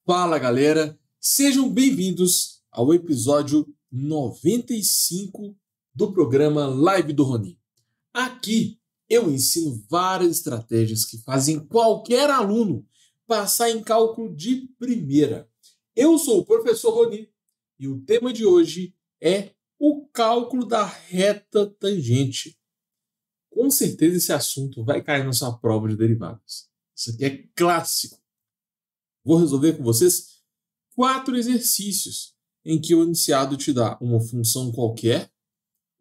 Fala galera, sejam bem-vindos ao episódio 95 do programa Live do Rony. Aqui eu ensino várias estratégias que fazem qualquer aluno passar em cálculo de primeira. Eu sou o professor Rony e o tema de hoje é o cálculo da reta tangente. Com certeza esse assunto vai cair na sua prova de derivadas. Isso aqui é clássico. Vou resolver com vocês 4 exercícios em que o enunciado te dá uma função qualquer,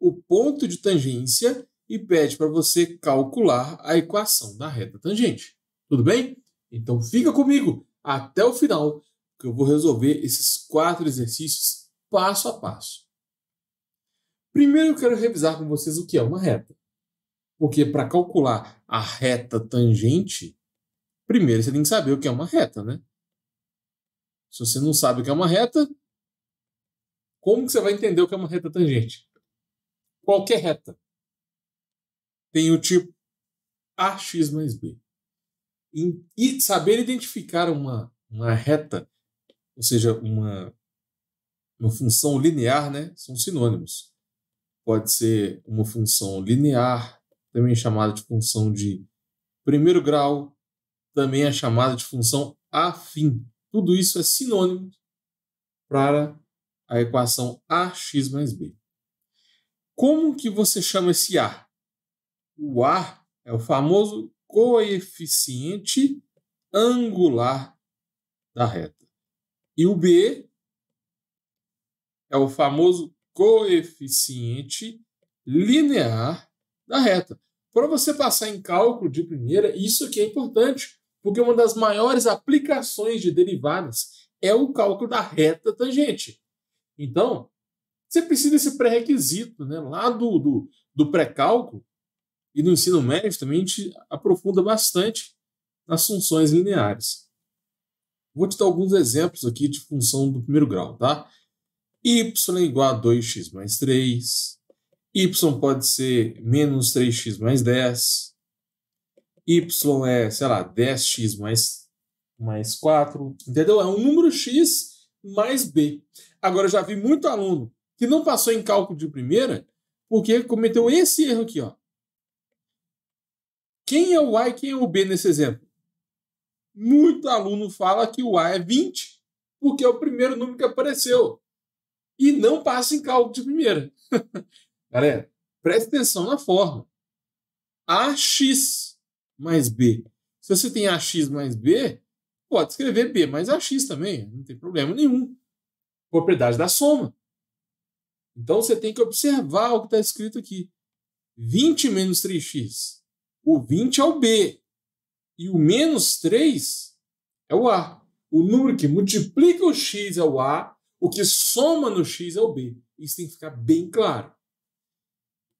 o ponto de tangência e pede para você calcular a equação da reta tangente. Tudo bem? Então fica comigo até o final, que eu vou resolver esses 4 exercícios passo a passo. Primeiro eu quero revisar com vocês o que é uma reta. Porque para calcular a reta tangente, primeiro você tem que saber o que é uma reta, né? Se você não sabe o que é uma reta, como que você vai entender o que é uma reta tangente? Qualquer reta tem o tipo AX mais B. E saber identificar uma reta, ou seja, uma função linear, né, são sinônimos. Pode ser uma função linear, também chamada de função de primeiro grau, também é chamada de função afim. Tudo isso é sinônimo para a equação AX mais B. Como que você chama esse A? O A é o famoso coeficiente angular da reta. E o B é o famoso coeficiente linear da reta. Para você passar em cálculo de primeira, isso aqui é importante, porque uma das maiores aplicações de derivadas é o cálculo da reta tangente. Então, você precisa desse pré-requisito, né? Lá do pré-cálculo e no ensino médio também a gente aprofunda bastante nas funções lineares. Vou te dar alguns exemplos aqui de função do primeiro grau, tá? Y é igual a 2x mais 3. Y pode ser menos 3x mais 10. Y é, sei lá, 10x mais 4. Entendeu? É um número x mais b. Agora, eu já vi muito aluno que não passou em cálculo de primeira porque cometeu esse erro aqui, ó. Quem é o A e quem é o B nesse exemplo? Muito aluno fala que o A é 20 porque é o primeiro número que apareceu e não passa em cálculo de primeira. Galera, preste atenção na forma. AX mais B. Se você tem AX mais B, pode escrever B mais AX também, não tem problema nenhum. Propriedade da soma. Então você tem que observar o que está escrito aqui. 20 menos 3x. O 20 é o B. E o menos 3 é o A. O número que multiplica o x é o A. O que soma no x é o B. Isso tem que ficar bem claro.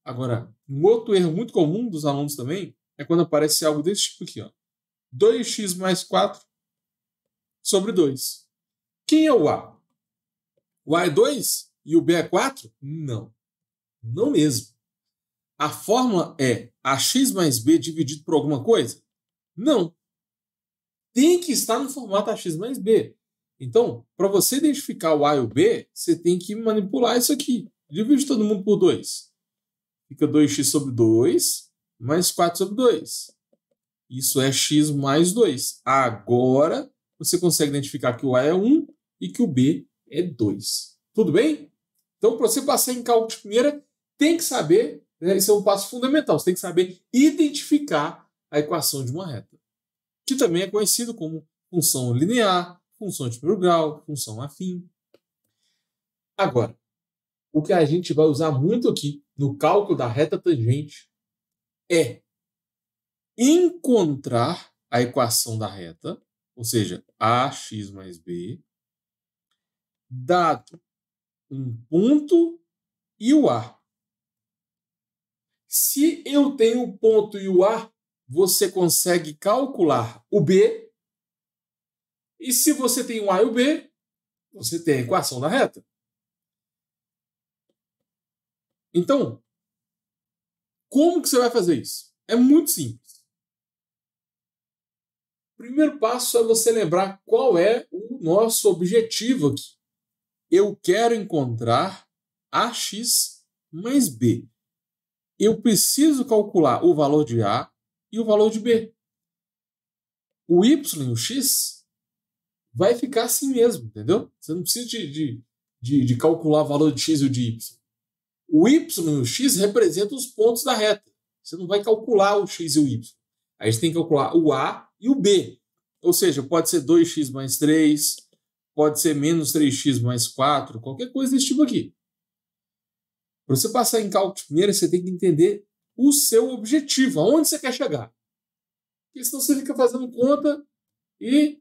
Agora, um outro erro muito comum dos alunos também é quando aparece algo desse tipo aqui, ó. 2x mais 4 sobre 2. Quem é o A? O A é 2 e o B é 4? Não. Não mesmo. A fórmula é AX mais B dividido por alguma coisa? Não. Tem que estar no formato AX mais B. Então, para você identificar o A e o B, você tem que manipular isso aqui. Divide todo mundo por 2. Fica 2x sobre 2 mais 4 sobre 2. Isso é x mais 2. Agora, você consegue identificar que o A é 1 e que o B é 2. Tudo bem? Então, para você passar em cálculo de primeira, tem que saber, né, esse é um passo fundamental, você tem que saber identificar a equação de uma reta, que também é conhecido como função linear, função de primeiro grau, função afim. Agora, o que a gente vai usar muito aqui no cálculo da reta tangente é encontrar a equação da reta, ou seja, AX mais B, dado um ponto e o A. Se eu tenho o ponto e o A, você consegue calcular o B. E se você tem o A e o B, você tem a equação da reta. Então, como que você vai fazer isso? É muito simples. Primeiro passo é você lembrar qual é o nosso objetivo aqui. Eu quero encontrar AX mais B. Eu preciso calcular o valor de A e o valor de B. O Y e o X vai ficar assim mesmo, entendeu? Você não precisa de calcular o valor de X e o de Y. O Y e o X representam os pontos da reta. Você não vai calcular o X e o Y. Aí você tem que calcular o A e o B. Ou seja, pode ser 2x mais 3, pode ser menos 3x mais 4, qualquer coisa desse tipo aqui. Para você passar em cálculo de primeira, você tem que entender o seu objetivo, aonde você quer chegar. Porque senão você fica fazendo conta e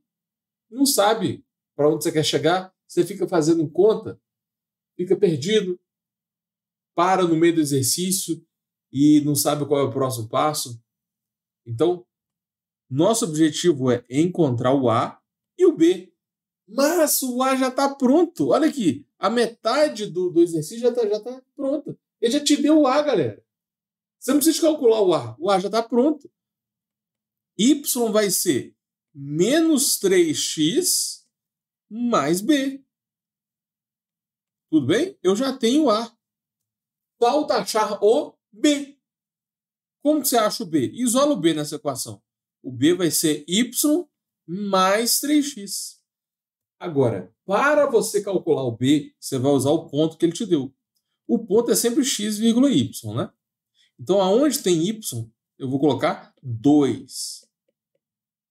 não sabe para onde você quer chegar. Você fica fazendo conta, fica perdido, para no meio do exercício e não sabe qual é o próximo passo. Então, nosso objetivo é encontrar o A e o B. Mas o A já está pronto. Olha aqui, a metade do exercício já tá pronta. Ele já te deu o A, galera. Você não precisa calcular o A já está pronto. Y vai ser menos 3x mais B. Tudo bem? Eu já tenho o A. Falta achar o B. Como você acha o B? Isola o B nessa equação. O B vai ser y mais 3x. Agora, para você calcular o B, você vai usar o ponto que ele te deu. O ponto é sempre x, y, né? Então, aonde tem y, eu vou colocar 2.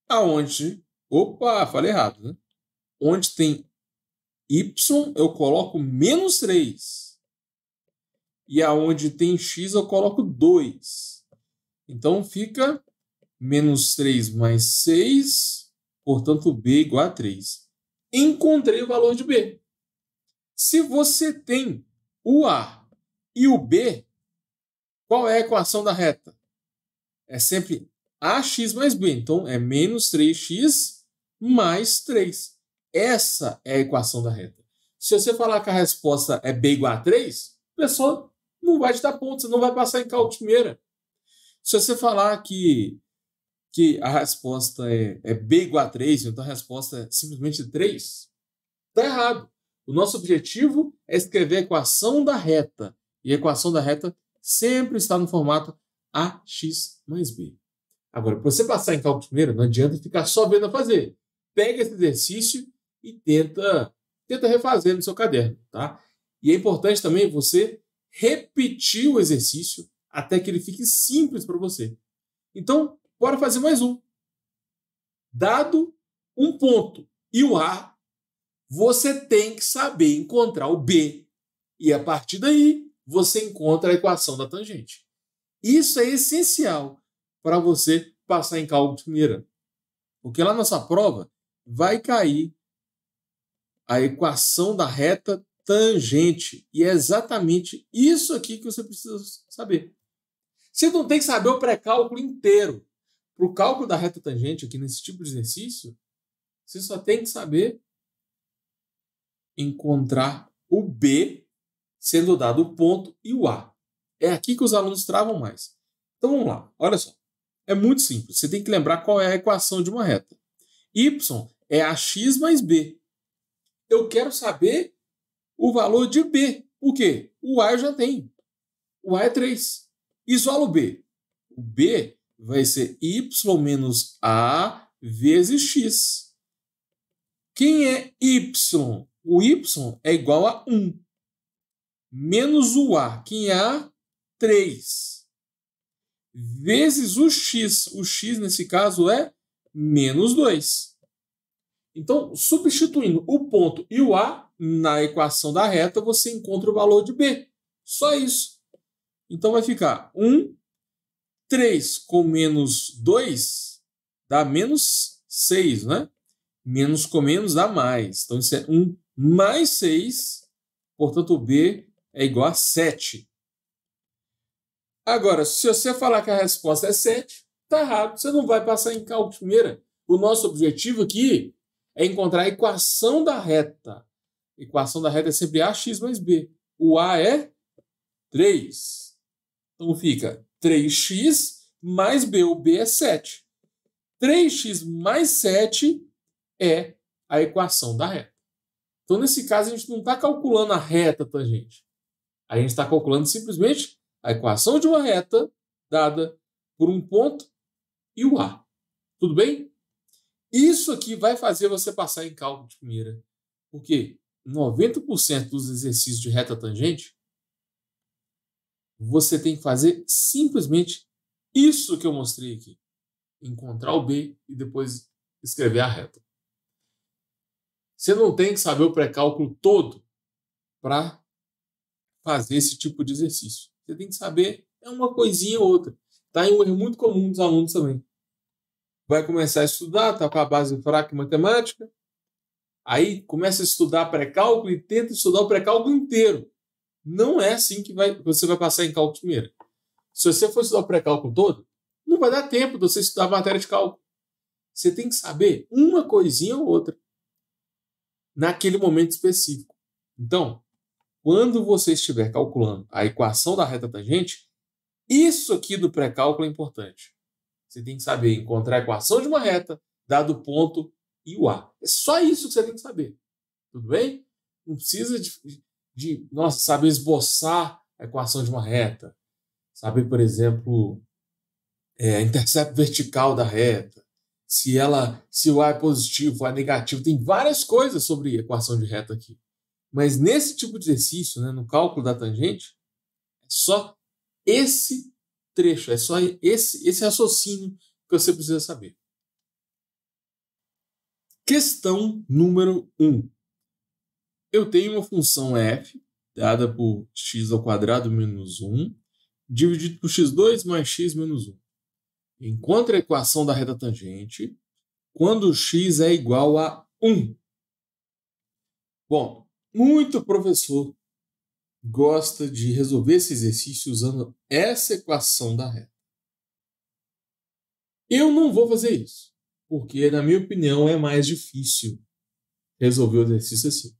Aonde... Opa, falei errado, né? Onde tem y, eu coloco menos 3. E aonde tem x, eu coloco 2. Então, fica menos 3 mais 6, portanto, B igual a 3. Encontrei o valor de B. Se você tem o A e o B, qual é a equação da reta? É sempre AX mais B. Então, é menos 3x mais 3. Essa é a equação da reta. Se você falar que a resposta é B igual a 3, a pessoa não vai te dar ponto, você não vai passar em cálculo de primeira. Se você falar que a resposta é B igual a 3, então a resposta é simplesmente 3, está errado. O nosso objetivo é escrever a equação da reta. E a equação da reta sempre está no formato AX mais B. Agora, para você passar em cálculo de primeira, não adianta ficar só vendo a fazer. Pega esse exercício e tenta refazer no seu caderno, tá? E é importante também você repetir o exercício até que ele fique simples para você. Então, bora fazer mais um. Dado um ponto e o A, você tem que saber encontrar o B. E a partir daí, você encontra a equação da tangente. Isso é essencial para você passar em cálculo de primeira. Porque lá na nossa prova vai cair a equação da reta tangente. E é exatamente isso aqui que você precisa saber. Você não tem que saber o pré-cálculo inteiro. Para o cálculo da reta tangente, aqui nesse tipo de exercício, você só tem que saber encontrar o B, sendo dado o ponto, e o A. É aqui que os alunos travam mais. Então vamos lá, olha só. É muito simples. Você tem que lembrar qual é a equação de uma reta. Y é AX mais B. Eu quero saber o valor de B. Por quê? O A eu já tenho. O A é 3. Isola o B. O B vai ser Y menos A vezes X. Quem é Y? O Y é igual a 1. Menos o A. Quem é A? 3. Vezes o X. O X, nesse caso, é menos 2. Então, substituindo o ponto e o A na equação da reta, você encontra o valor de B. Só isso. Então, vai ficar 1, 3 com menos 2 dá menos 6, né? Menos com menos dá mais. Então, isso é 1 mais 6. Portanto, o B é igual a 7. Agora, se você falar que a resposta é 7, está errado. Você não vai passar em cálculo de primeira. O nosso objetivo aqui é encontrar a equação da reta. A equação da reta é sempre AX mais B. O A é 3. Então fica 3x mais B. O B é 7. 3x mais 7 é a equação da reta. Então, nesse caso, a gente não está calculando a reta tangente. A gente está calculando simplesmente a equação de uma reta dada por um ponto e o A. Tudo bem? Isso aqui vai fazer você passar em cálculo de primeira. Porque 90% dos exercícios de reta tangente, você tem que fazer simplesmente isso que eu mostrei aqui. Encontrar o B e depois escrever a reta. Você não tem que saber o pré-cálculo todo para fazer esse tipo de exercício. Você tem que saber uma coisinha ou outra. Tá em um erro muito comum dos alunos também. Vai começar a estudar, tá com a base fraca em matemática, aí começa a estudar pré-cálculo e tenta estudar o pré-cálculo inteiro. Não é assim que você vai passar em cálculo de primeira. Se você for estudar o pré-cálculo todo, não vai dar tempo de você estudar a matéria de cálculo. Você tem que saber uma coisinha ou outra naquele momento específico. Então, quando você estiver calculando a equação da reta tangente, isso aqui do pré-cálculo é importante. Você tem que saber encontrar a equação de uma reta, dado o ponto e o A. É só isso que você tem que saber. Tudo bem? Não precisa saber esboçar a equação de uma reta. Saber, por exemplo, a intercepto vertical da reta. Se o A é positivo, o A é negativo. Tem várias coisas sobre equação de reta aqui. Mas nesse tipo de exercício, no cálculo da tangente, é só esse trecho, é só esse raciocínio que você precisa saber. Questão número 1. Eu tenho uma função f, dada por x ao quadrado menos 1, dividido por x2 mais x menos 1. Encontre a equação da reta tangente quando x é igual a 1. Bom, muito professor gosta de resolver esse exercício usando essa equação da reta. Eu não vou fazer isso, porque, na minha opinião, é mais difícil resolver o exercício assim.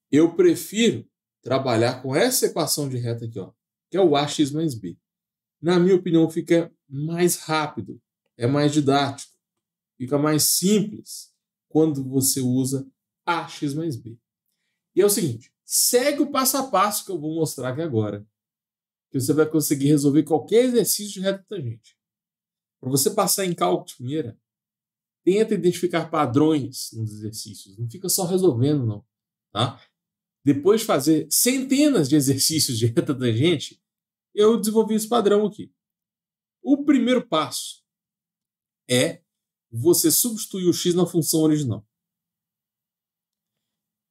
Eu prefiro trabalhar com essa equação de reta aqui, que é o ax mais b. Na minha opinião, fica mais rápido, é mais didático, fica mais simples quando você usa ax mais b. E é o seguinte, segue o passo a passo que eu vou mostrar aqui agora, que você vai conseguir resolver qualquer exercício de reta tangente. Para você passar em cálculo de primeira, tenta identificar padrões nos exercícios, não fica só resolvendo, não. Tá? Depois de fazer centenas de exercícios de reta tangente, eu desenvolvi esse padrão aqui. O primeiro passo é você substituir o x na função original.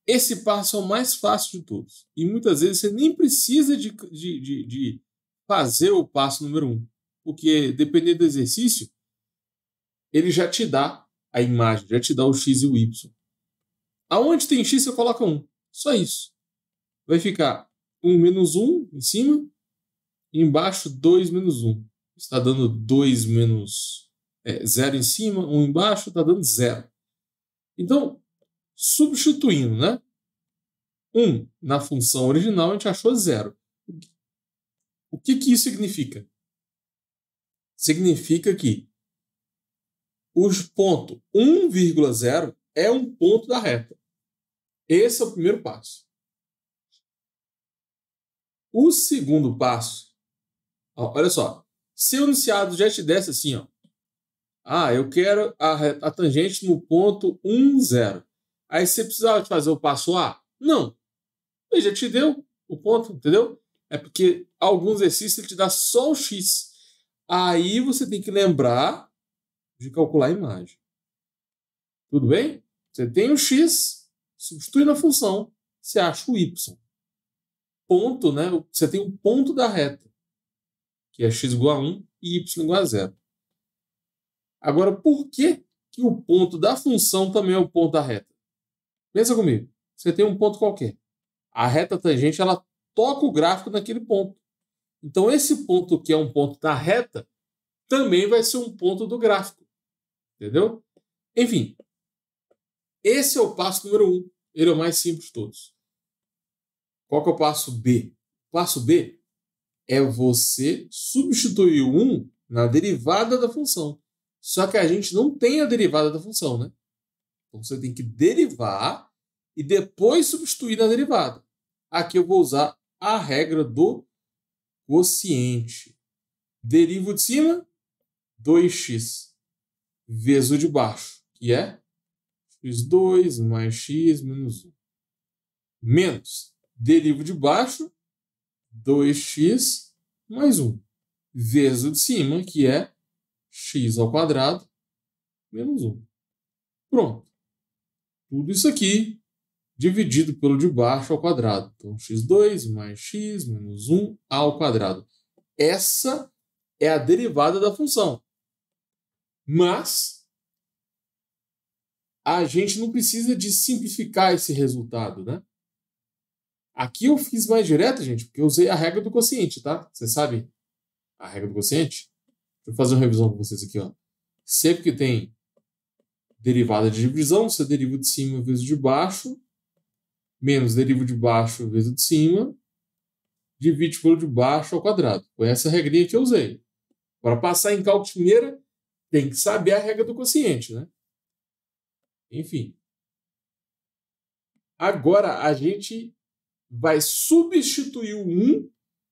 Esse passo é o mais fácil de todos. E muitas vezes você nem precisa de fazer o passo número 1. Porque, dependendo do exercício, ele já te dá a imagem, já te dá o x e o y. Aonde tem x, você coloca 1. Só isso. Vai ficar 1 menos 1 em cima, e embaixo 2 menos 1. Está dando 2 menos 0 em cima, 1 embaixo, está dando 0. Então, substituindo, 1 na função original, a gente achou 0. O que isso significa? Significa que o ponto 1,0 é um ponto da reta. Esse é o primeiro passo. O segundo passo, olha só, se o enunciado já te desse assim, eu quero a tangente no ponto 1,0. Aí você precisava de fazer o passo A? Não. Ele já te deu o ponto, entendeu? É porque alguns exercícios ele te dá só o x. Aí você tem que lembrar de calcular a imagem. Tudo bem? Você tem o x, substitui na função, você acha o y. Ponto, Você tem um ponto da reta, que é x igual a 1 e y igual a 0. Agora, por que o ponto da função também é o ponto da reta? Pensa comigo. Você tem um ponto qualquer. A reta tangente, ela toca o gráfico naquele ponto. Então, esse ponto que é um ponto da reta, também vai ser um ponto do gráfico. Entendeu? Enfim, esse é o passo número 1. Ele é o mais simples de todos. Qual que é o passo B? O passo B é você substituir o 1 na derivada da função. Só que a gente não tem a derivada da função, né? Então você tem que derivar e depois substituir na derivada. Aqui eu vou usar a regra do quociente. Derivo o de cima, 2x, vezes o de baixo, que é x2 mais x menos 1. Menos, derivo de baixo, 2x mais 1, vezes o de cima, que é x ao quadrado menos 1. Pronto. Tudo isso aqui dividido pelo de baixo ao quadrado. Então, x2 mais x menos 1 ao quadrado. Essa é a derivada da função. Mas a gente não precisa de simplificar esse resultado, né? Aqui eu fiz mais direto, gente, porque eu usei a regra do quociente, tá? Você sabe a regra do quociente? Deixa eu fazer uma revisão com vocês aqui, ó. Sempre que tem derivada de divisão, você deriva o de cima vezes o de baixo, menos deriva de baixo vezes o de cima, divide pelo de baixo ao quadrado. Foi essa regrinha que eu usei. Para passar em cálculo de primeira, tem que saber a regra do quociente, né? Enfim. Agora a gente vai substituir o 1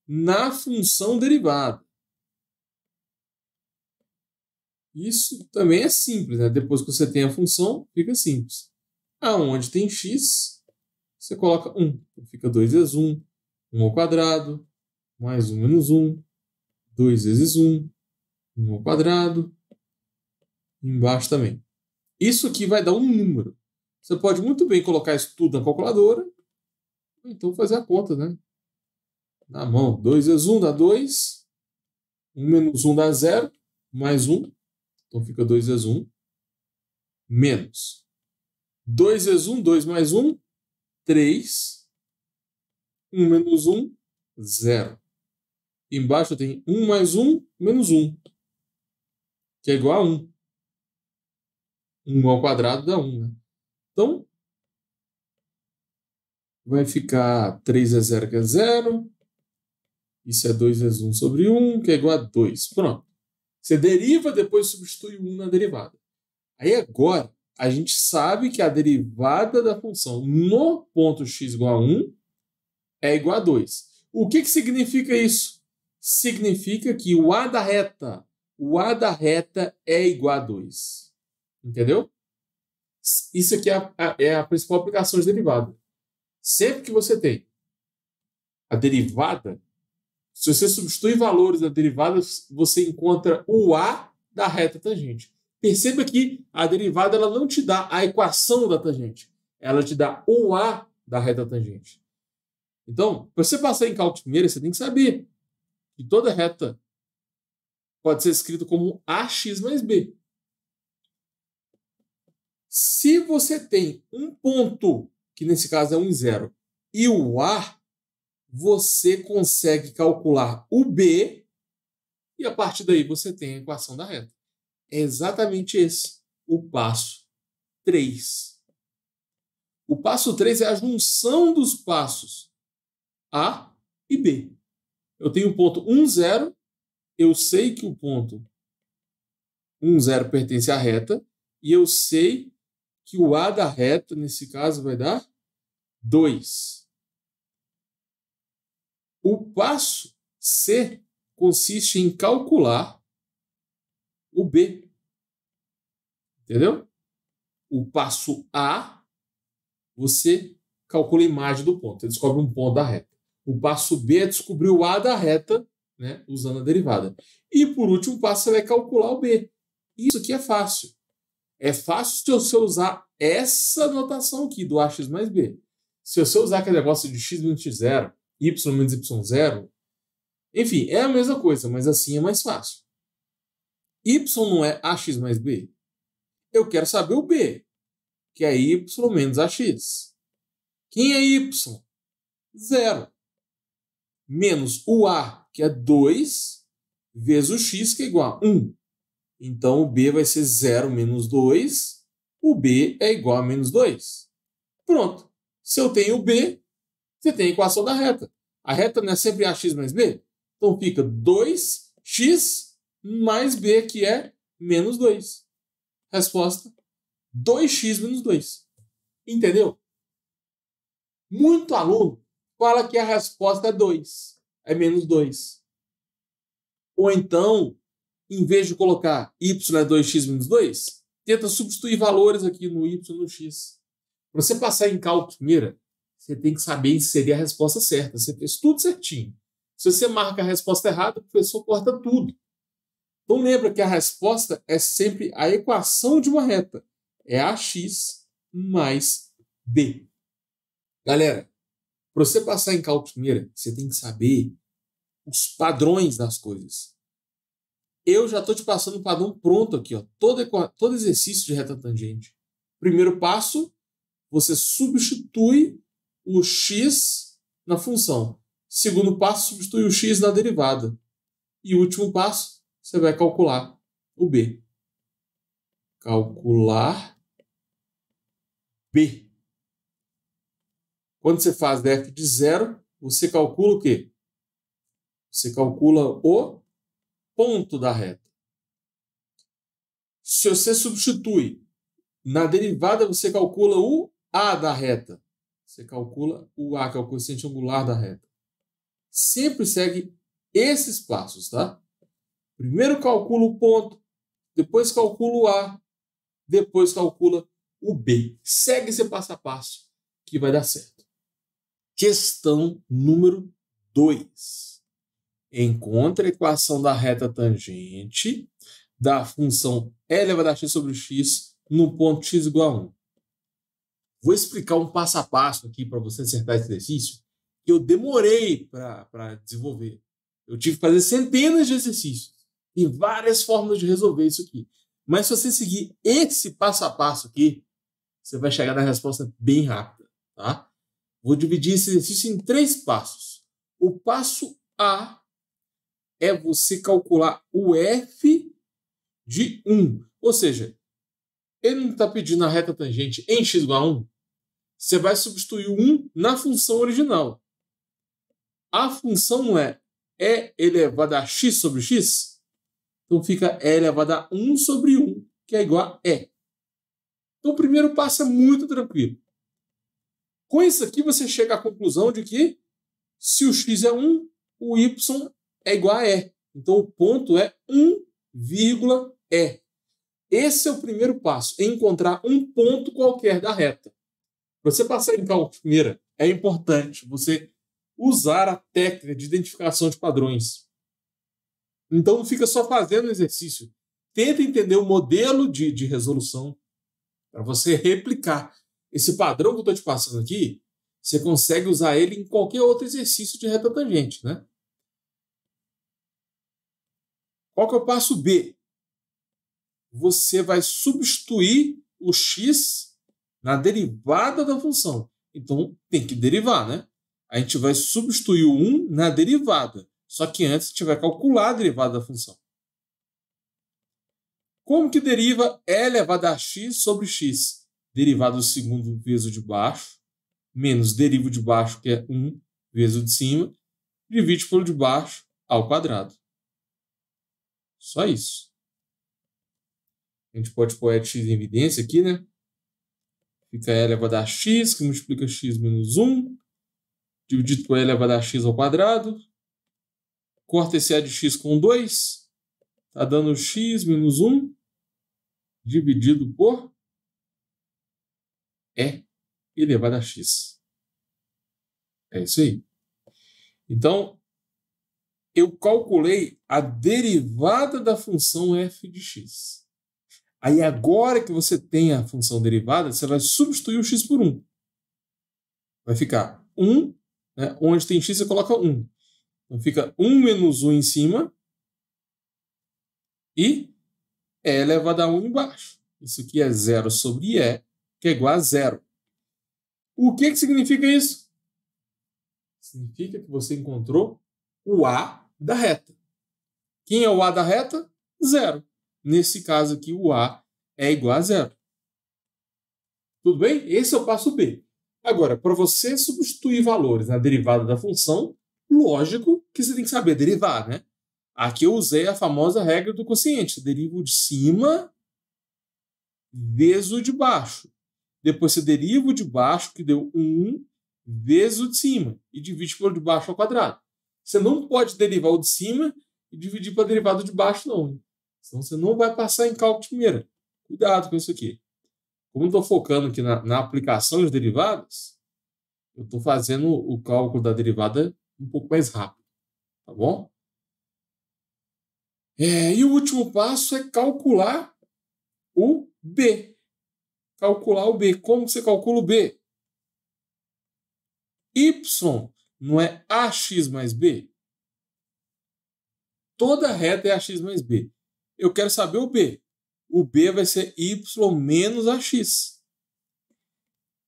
na função derivada. Isso também é simples, né? Depois que você tem a função, fica simples. Aonde tem x, você coloca 1. Então fica 2 vezes 1, 1 ao quadrado, mais 1 menos 1, 2 vezes 1, 1 ao quadrado, embaixo também. Isso aqui vai dar um número. Você pode muito bem colocar isso tudo na calculadora, ou então fazer a conta, né? Na mão. 2 vezes 1 dá 2, 1 menos 1 dá 0, mais 1. Então fica 2 vezes 1, menos 2 vezes 1, 2 mais 1, 3. 1 menos 1, 0. Embaixo tem 1 mais 1, menos 1, que é igual a 1. 1 ao quadrado dá 1, né? Então, vai ficar 3 vezes 0, que é 0. Isso é 2 vezes 1 sobre 1, que é igual a 2. Pronto. Você deriva, depois substitui o 1 na derivada. Aí agora, a gente sabe que a derivada da função no ponto x igual a 1 é igual a 2. O que significa isso? Significa que o a da reta é igual a 2. Entendeu? Isso aqui é a principal aplicação de derivada. Sempre que você tem a derivada, se você substitui valores da derivada, você encontra o a da reta tangente. Perceba que a derivada ela não te dá a equação da tangente. Ela te dá o a da reta tangente. Então, para você passar em cálculo de primeira, você tem que saber que toda reta pode ser escrita como ax mais b. Se você tem um ponto, que nesse caso é 1 e 0, e o a, você consegue calcular o b e a partir daí você tem a equação da reta. É exatamente esse o passo 3. O passo 3 é a junção dos passos A e B. Eu tenho o ponto 1, 0. Eu sei que o ponto 1, 0 pertence à reta. E eu sei que o A da reta, nesse caso, vai dar 2. O passo C consiste em calcular o B. Entendeu? O passo A, você calcula a imagem do ponto. Você descobre um ponto da reta. O passo B é descobrir o A da reta, né, usando a derivada. E, por último, o passo você vai calcular o B. Isso aqui é fácil. É fácil se você usar essa notação aqui do ax mais b. Se você usar aquele negócio de x menos x0, y menos y0, enfim, é a mesma coisa, mas assim é mais fácil. Y não é ax mais b? Eu quero saber o b, que é y menos ax. Quem é y? 0. Menos o a, que é 2, vezes o x, que é igual a 1. Então, o b vai ser 0 menos 2. O b é igual a menos 2. Pronto. Se eu tenho o b, você tem a equação da reta. A reta não é sempre ax mais b? Então, fica 2x mais b, que é menos 2. Resposta: 2x menos 2. Entendeu? Muito aluno fala que a resposta é 2. É menos 2. Ou então, em vez de colocar y é 2x menos 2, tenta substituir valores aqui no y e no x. Para você passar em cálculo primeira, você tem que saber inserir a resposta certa. Você fez tudo certinho. Se você marca a resposta errada, o professor corta tudo. Então lembra que a resposta é sempre a equação de uma reta. É ax mais b. Galera, para você passar em cálculo primeira, você tem que saber os padrões das coisas. Eu já estou te passando o padrão pronto aqui, ó. Todo exercício de reta tangente. Primeiro passo, você substitui o x na função. Segundo passo, substitui o x na derivada. E o último passo, você vai calcular o b. Calcular b. Quando você faz df de 0, você calcula o quê? Você calcula o ponto da reta. Se você substitui na derivada, você calcula o a da reta. Você calcula o a, que é o coeficiente angular da reta. Sempre segue esses passos, tá? Primeiro calcula o ponto, depois calcula o a, depois calcula o b. Segue esse passo a passo que vai dar certo. Questão número 2. Encontre a equação da reta tangente da função e elevado a x sobre x no ponto x igual a 1. Vou explicar um passo a passo aqui para você acertar esse exercício que eu demorei para desenvolver. Eu tive que fazer centenas de exercícios. Tem várias formas de resolver isso aqui. Mas se você seguir esse passo a passo aqui, você vai chegar na resposta bem rápida, tá? Vou dividir esse exercício em 3 passos. O passo A é você calcular o f de 1. Ou seja, ele não está pedindo a reta tangente em x igual a 1. Você vai substituir o 1 na função original. A função é e elevado a x sobre x. Então fica e elevado a 1 sobre 1, que é igual a e. Então o primeiro passo é muito tranquilo. Com isso aqui você chega à conclusão de que se o x é 1, o y é igual a e. Então o ponto é 1, e. Esse é o primeiro passo, é encontrar um ponto qualquer da reta. Para você passar em cálculo primeira, é importante você usar a técnica de identificação de padrões. Então não fica só fazendo o exercício. Tenta entender o modelo de resolução para você replicar. Esse padrão que eu estou te passando aqui, você consegue usar ele em qualquer outro exercício de reta tangente, né? Qual que é o passo B? Você vai substituir o x na derivada da função. Então, tem que derivar, né? A gente vai substituir o 1 na derivada. Só que antes a gente vai calcular a derivada da função. Como que deriva e elevado a x sobre x? Derivado do segundo vezes o de baixo, menos deriva o de baixo, que é 1, vezes o de cima, divide pelo de baixo ao quadrado. Só isso. A gente pode pôr x em evidência aqui, né? Fica e elevado a x, que multiplica x menos 1, dividido por e elevado a x ao quadrado. Corta esse a de x com 2. Está dando x menos 1, dividido por e elevado a x. É isso aí. Então, eu calculei a derivada da função f de x. Aí agora que você tem a função derivada, você vai substituir o x por 1. Vai ficar 1, né? Onde tem x você coloca 1. Então fica 1 menos 1 em cima e e elevado a 1 embaixo. Isso aqui é 0 sobre e, que é igual a 0. O que significa isso? Significa que você encontrou o a da reta. Quem é o a da reta? 0. Nesse caso aqui, o a é igual a 0. Tudo bem? Esse é o passo B. Agora, para você substituir valores na derivada da função, lógico que você tem que saber derivar, né? Aqui eu usei a famosa regra do quociente. Você deriva o de cima vezes o de baixo. Depois você deriva o de baixo, que deu 1, vezes o de cima. E divide pelo de baixo ao quadrado. Você não pode derivar o de cima e dividir para derivar do de baixo, não. Senão você não vai passar em cálculo de primeira. Cuidado com isso aqui. Como eu estou focando aqui na aplicação de derivadas, eu estou fazendo o cálculo da derivada um pouco mais rápido. Tá bom? E o último passo é calcular o B. Calcular o B. Como você calcula o B? Y não é AX mais B? Toda reta é AX mais B. Eu quero saber o B. O B vai ser Y menos AX.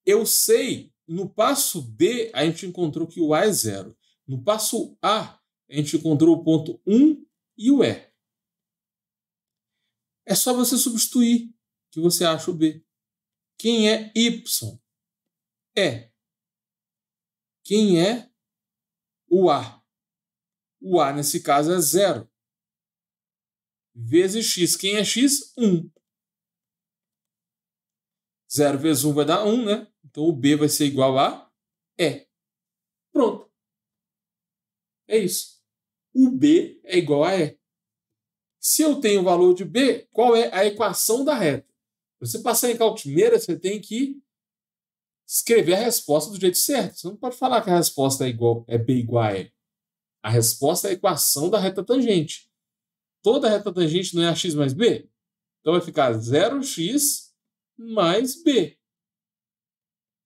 Eu sei, no passo B, a gente encontrou que o A é 0. No passo A, a gente encontrou o ponto 1 e o E. É só você substituir que você acha o B. Quem é Y? É. Quem é o A? O A, nesse caso, é 0. Vezes X. Quem é X? 1. 0 vezes 1 vai dar 1, né? Então o B vai ser igual a E. Pronto. É isso. O B é igual a E. Se eu tenho o valor de B, qual é a equação da reta? Para você passar em cálculo de primeira, você tem que escrever a resposta do jeito certo. Você não pode falar que a resposta é B igual a E. A resposta é a equação da reta tangente. Toda reta tangente não é AX mais B? Então vai ficar 0x mais B.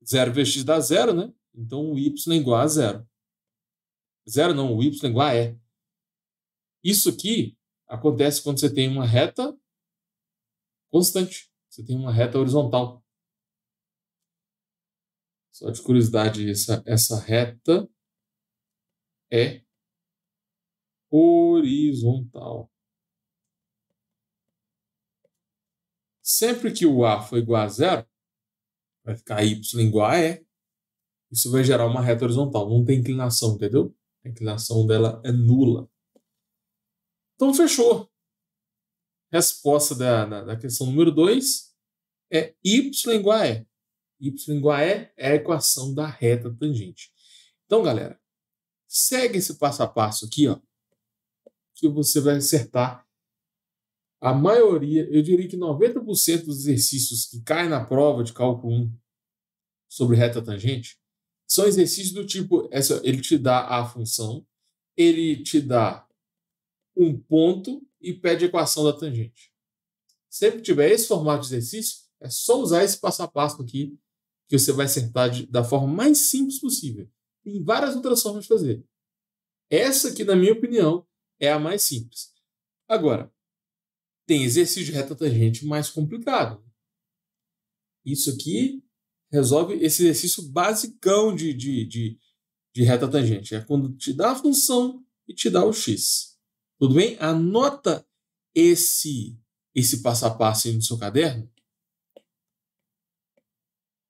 0 vezes x dá 0, né? Então o y é igual a 0. 0 não, o y é igual a E. Isso aqui acontece quando você tem uma reta constante. Você tem uma reta horizontal. Só de curiosidade, essa reta é horizontal. Sempre que o A for igual a 0, vai ficar y igual a E. Isso vai gerar uma reta horizontal. Não tem inclinação, entendeu? A inclinação dela é nula. Então, fechou. Resposta da questão número 2 é y igual a E. Y igual a E é a equação da reta tangente. Então, galera, segue esse passo a passo aqui, ó, que você vai acertar a maioria, eu diria que 90% dos exercícios que caem na prova de cálculo 1 sobre reta tangente são exercícios do tipo, ele te dá a função, ele te dá um ponto e pede a equação da tangente. Sempre que tiver esse formato de exercício, é só usar esse passo a passo aqui que você vai acertar da forma mais simples possível. Tem várias outras formas de fazer. Essa aqui, na minha opinião, é a mais simples. Agora, tem exercício de reta tangente mais complicado. Isso aqui resolve esse exercício basicão de reta tangente. É quando te dá a função e te dá o x. Tudo bem? Anota esse passo a passo aí no seu caderno.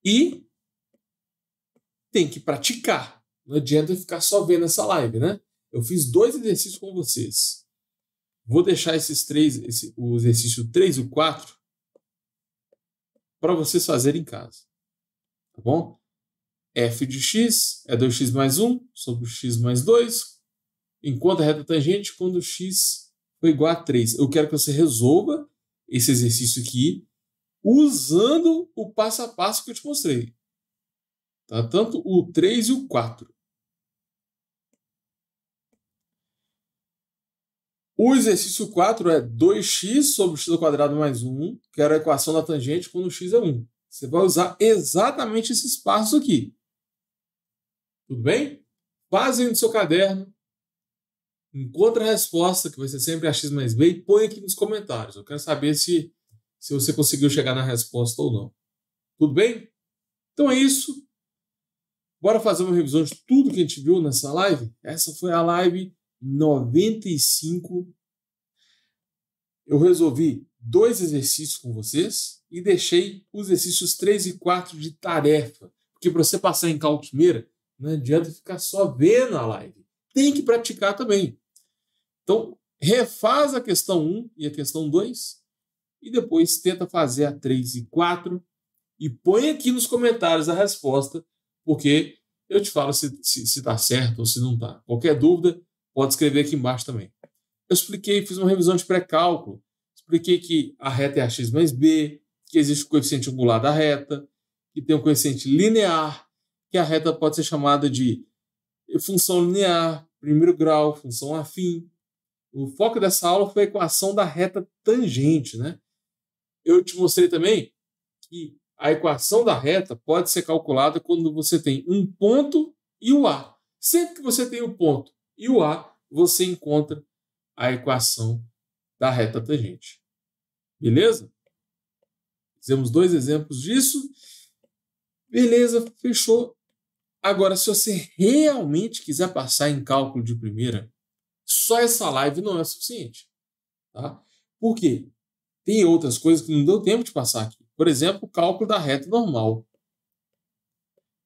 E tem que praticar. Não adianta ficar só vendo essa live, né? Eu fiz 2 exercícios com vocês. Vou deixar o exercício 3 e o 4 para vocês fazerem em casa. Tá bom? F de x é 2x mais 1 sobre x mais 2. Enquanto a reta tangente, quando x for igual a 3. Eu quero que você resolva esse exercício aqui usando o passo a passo que eu te mostrei. Tá? Tanto o 3 e o 4. O exercício 4 é 2x sobre x ao quadrado mais 1, que era a equação da tangente quando x é 1. Você vai usar exatamente esses passos aqui. Tudo bem? Faz aí no seu caderno. Encontra a resposta, que vai ser sempre AX mais B, e põe aqui nos comentários. Eu quero saber se você conseguiu chegar na resposta ou não. Tudo bem? Então é isso. Bora fazer uma revisão de tudo que a gente viu nessa live? Essa foi a live 95. Eu resolvi 2 exercícios com vocês e deixei os exercícios 3 e 4 de tarefa. Porque para você passar em cálculo primeira, não adianta ficar só vendo a live. Tem que praticar também. Então, refaz a questão 1 e a questão 2 e depois tenta fazer a 3 e 4 e põe aqui nos comentários a resposta, porque eu te falo se está certo ou se não está. Qualquer dúvida, pode escrever aqui embaixo também. Eu expliquei, fiz uma revisão de pré-cálculo, expliquei que a reta é ax mais b, que existe o coeficiente angular da reta, que tem um coeficiente linear, que a reta pode ser chamada de função linear, primeiro grau, função afim. O foco dessa aula foi a equação da reta tangente, né? Eu te mostrei também que a equação da reta pode ser calculada quando você tem um ponto e o A. Sempre que você tem o ponto e o A, você encontra a equação da reta tangente. Beleza? Fizemos 2 exemplos disso. Beleza, fechou. Agora, se você realmente quiser passar em cálculo de primeira, só essa live não é suficiente. Tá? Por quê? Tem outras coisas que não deu tempo de passar aqui. Por exemplo, o cálculo da reta normal.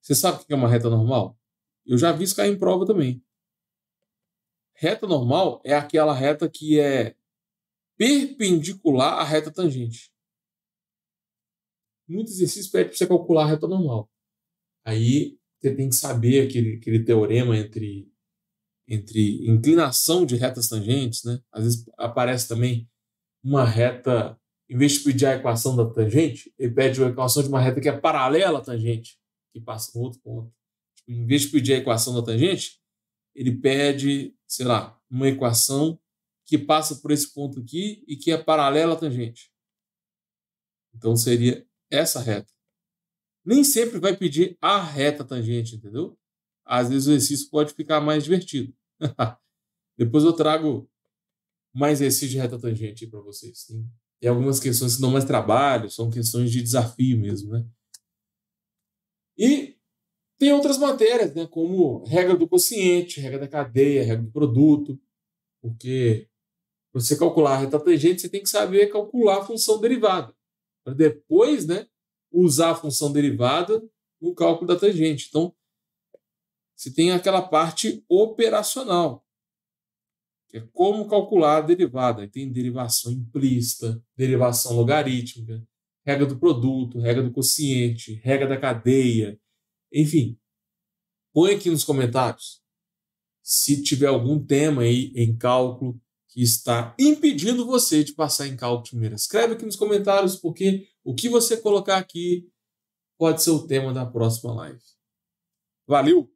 Você sabe o que é uma reta normal? Eu já vi isso cair em prova também. Reta normal é aquela reta que é perpendicular à reta tangente. Muito exercício pede para você calcular a reta normal. Aí você tem que saber aquele teorema entre inclinação de retas tangentes, né? Às vezes aparece também uma reta, em vez de pedir a equação da tangente, ele pede a equação de uma reta que é paralela à tangente, que passa no outro ponto. Tipo, em vez de pedir a equação da tangente, ele pede, sei lá, uma equação que passa por esse ponto aqui e que é paralela à tangente. Então seria essa reta. Nem sempre vai pedir a reta tangente, entendeu? Às vezes o exercício pode ficar mais divertido. Depois eu trago mais exercício de reta tangente para vocês. Tem algumas questões que dão mais trabalho, são questões de desafio mesmo, né? E tem outras matérias, né? Como regra do quociente, regra da cadeia, regra do produto, porque para você calcular a reta tangente, você tem que saber calcular a função derivada, para depois, né, usar a função derivada no cálculo da tangente. Então, você tem aquela parte operacional, que é como calcular a derivada. Aí tem derivação implícita, derivação logarítmica, regra do produto, regra do quociente, regra da cadeia. Enfim, põe aqui nos comentários se tiver algum tema aí em cálculo que está impedindo você de passar em cálculo de primeira. Escreve aqui nos comentários, porque o que você colocar aqui pode ser o tema da próxima live. Valeu!